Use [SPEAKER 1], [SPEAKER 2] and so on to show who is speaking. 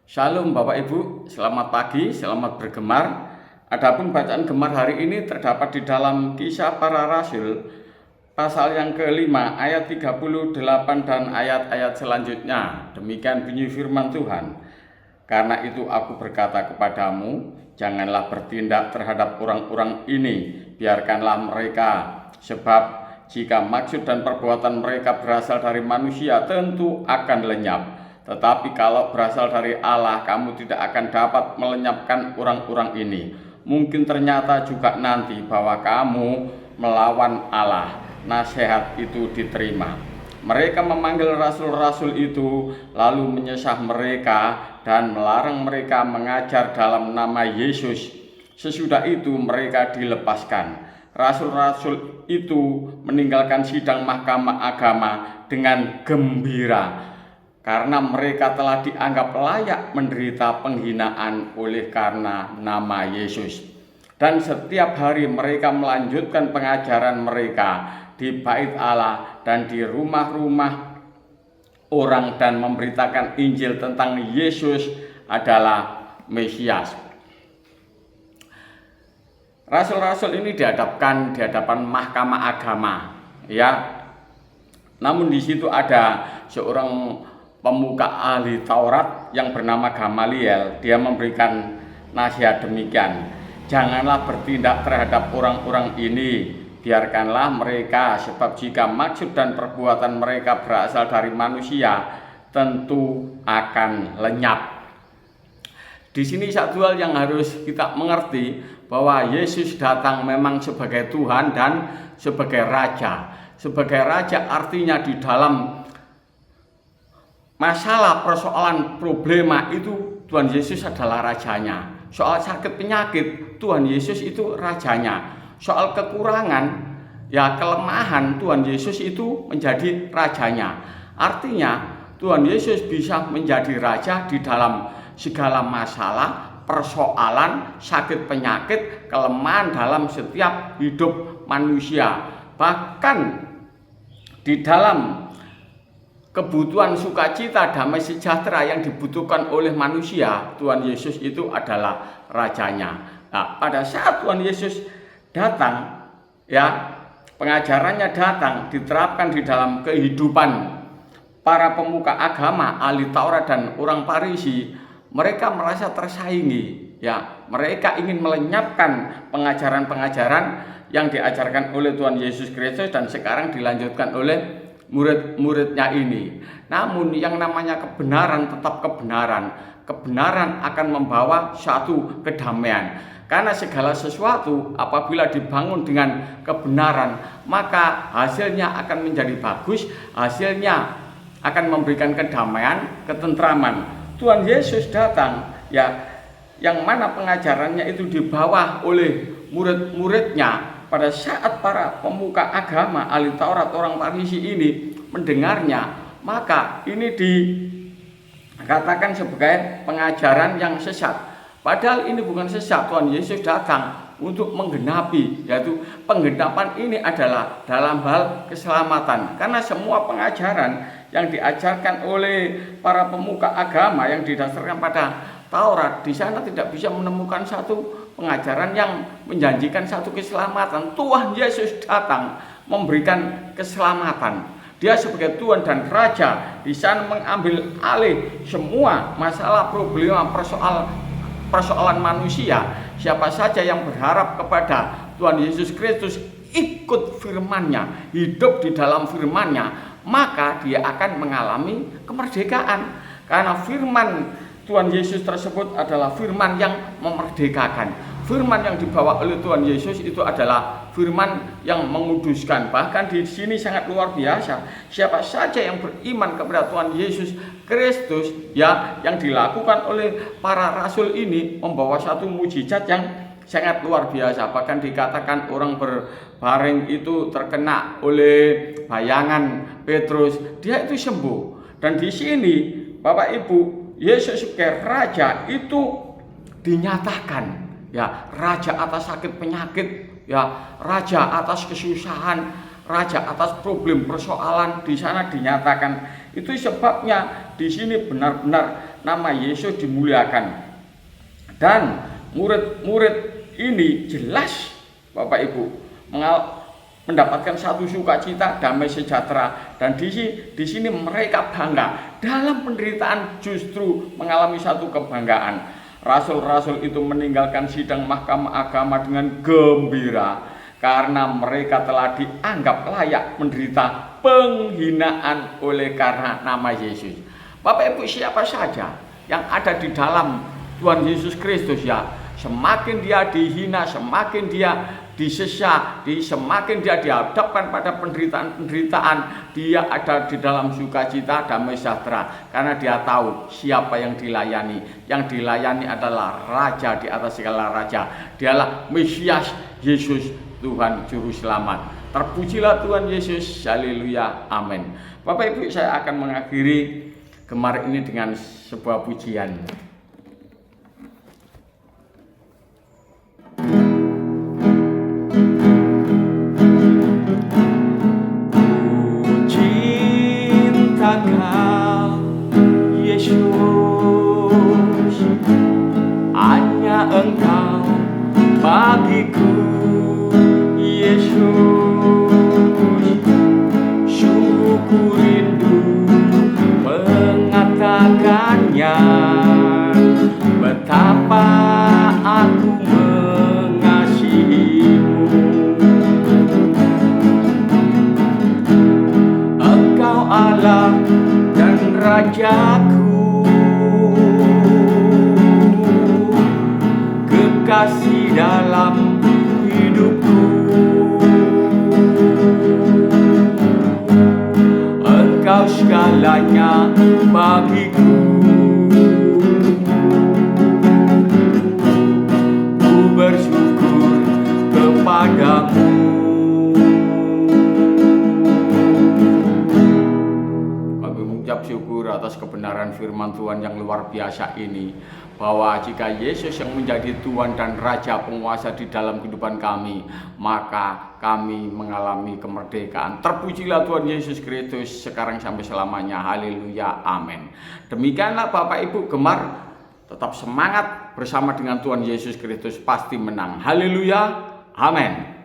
[SPEAKER 1] Shalom Bapak Ibu, selamat pagi, selamat bergemar. Adapun bacaan gemar hari ini terdapat di dalam Kisah Para Rasul pasal yang kelima ayat 38 dan ayat-ayat selanjutnya. Demikian bunyi firman Tuhan. Karena itu aku berkata kepadamu, janganlah bertindak terhadap orang-orang ini, biarkanlah mereka, sebab jika maksud dan perbuatan mereka berasal dari manusia tentu akan lenyap. Tetapi kalau berasal dari Allah, kamu tidak akan dapat melenyapkan orang-orang ini. Mungkin ternyata juga nanti bahwa kamu melawan Allah. Nasihat itu diterima. Mereka memanggil rasul-rasul itu, lalu menyesah mereka dan melarang mereka mengajar dalam nama Yesus. Sesudah itu mereka dilepaskan. Rasul-rasul itu meninggalkan sidang mahkamah agama dengan gembira, karena mereka telah dianggap layak menderita penghinaan oleh karena nama Yesus. Dan setiap hari mereka melanjutkan pengajaran mereka di bait Allah dan di rumah-rumah orang dan memberitakan Injil tentang Yesus adalah Mesias. Rasul-rasul ini dihadapkan di hadapan mahkamah agama, ya. Namun di situ ada seorang pemuka ahli Taurat yang bernama Gamaliel. Dia memberikan nasihat demikian, janganlah bertindak terhadap orang-orang ini, biarkanlah mereka, sebab jika maksud dan perbuatan mereka berasal dari manusia tentu akan lenyap. Di sini satu hal yang harus kita mengerti, bahwa Yesus datang memang sebagai Tuhan dan sebagai Raja. Sebagai Raja artinya di dalam masalah, persoalan, problema itu Tuhan Yesus adalah rajanya. Soal sakit penyakit, Tuhan Yesus itu rajanya. Soal kekurangan, ya kelemahan, Tuhan Yesus itu menjadi rajanya. Artinya Tuhan Yesus bisa menjadi raja di dalam segala masalah, persoalan, sakit penyakit, kelemahan dalam setiap hidup manusia. Bahkan di dalam kebutuhan sukacita, damai sejahtera yang dibutuhkan oleh manusia, Tuhan Yesus itu adalah rajanya. Nah, pada saat Tuhan Yesus datang, ya, pengajarannya datang, diterapkan di dalam kehidupan para pemuka agama, ahli Taurat dan orang Farisi, mereka merasa tersaingi, ya. Mereka ingin melenyapkan pengajaran-pengajaran yang diajarkan oleh Tuhan Yesus Kristus dan sekarang dilanjutkan oleh murid-muridnya ini. Namun yang namanya kebenaran tetap kebenaran. Kebenaran akan membawa suatu kedamaian. Karena segala sesuatu apabila dibangun dengan kebenaran, maka hasilnya akan menjadi bagus, hasilnya akan memberikan kedamaian, ketentraman. Tuhan Yesus datang, ya, yang mana pengajarannya itu dibawa oleh murid-muridnya. Pada saat para pemuka agama, ahli Taurat, orang Farisi ini mendengarnya, maka ini dikatakan sebagai pengajaran yang sesat. Padahal ini bukan sesat. Tuhan Yesus datang untuk menggenapi, yaitu penggenapan ini adalah dalam hal keselamatan. Karena semua pengajaran yang diajarkan oleh para pemuka agama yang didasarkan pada Taurat, di sana tidak bisa menemukan satu pengajaran yang menjanjikan satu keselamatan. Tuhan Yesus datang memberikan keselamatan. Dia sebagai Tuhan dan Raja di sana mengambil alih semua masalah, problema, persoalan manusia. Siapa saja yang berharap kepada Tuhan Yesus Kristus, ikut firman-Nya, hidup di dalam firman-Nya, maka dia akan mengalami kemerdekaan. Karena firman Tuhan Yesus tersebut adalah firman yang memerdekakan. Firman yang dibawa oleh Tuhan Yesus itu adalah firman yang menguduskan. Bahkan di sini sangat luar biasa. Siapa saja yang beriman kepada Tuhan Yesus Kristus, ya, yang dilakukan oleh para rasul ini membawa satu mujizat yang sangat luar biasa. Bahkan dikatakan orang berbaring itu terkena oleh bayangan Petrus, dia itu sembuh. Dan di sini Bapak Ibu, Yesus sebagai Raja itu dinyatakan, ya, Raja atas sakit penyakit, ya, Raja atas kesusahan, Raja atas problem persoalan di sana dinyatakan. Itu sebabnya di sini benar-benar nama Yesus dimuliakan. Dan murid-murid ini jelas Bapak Ibu mendapatkan satu sukacita, damai sejahtera, dan di sini mereka bangga dalam penderitaan, justru mengalami satu kebanggaan. Rasul-rasul itu meninggalkan sidang mahkamah agama dengan gembira karena mereka telah dianggap layak menderita penghinaan oleh karena nama Yesus. Bapak Ibu, siapa saja yang ada di dalam Tuhan Yesus Kristus, ya, semakin dia dihina, semakin dia disesak, semakin dia dihadapkan pada penderitaan, dia ada di dalam sukacita, damai sejahtera, karena dia tahu siapa yang dilayani. Yang dilayani adalah Raja di atas segala raja. Dialah Mesias, Yesus, Tuhan Juru Selamat. Terpujilah Tuhan Yesus, haleluya, amin. Bapak Ibu, saya akan mengakhiri Gemar ini dengan sebuah pujian. Yesus, hanya Engkau bagiku, Yesus. Sungguh ku rindu mengatakannya, betapa aku mengasihimu. Engkau Allah dan Rajaku, kekasih dalam hidupku. Engkau segalanya bagiku. Ku bersyukur kepadamu. Syukur atas kebenaran firman Tuhan yang luar biasa ini, bahwa jika Yesus yang menjadi Tuhan dan Raja penguasa di dalam kehidupan kami, maka kami mengalami kemerdekaan. Terpujilah Tuhan Yesus Kristus sekarang sampai selamanya, haleluya, amin. Demikianlah Bapak Ibu Gemar, tetap semangat bersama dengan Tuhan Yesus Kristus, pasti menang, haleluya, amin.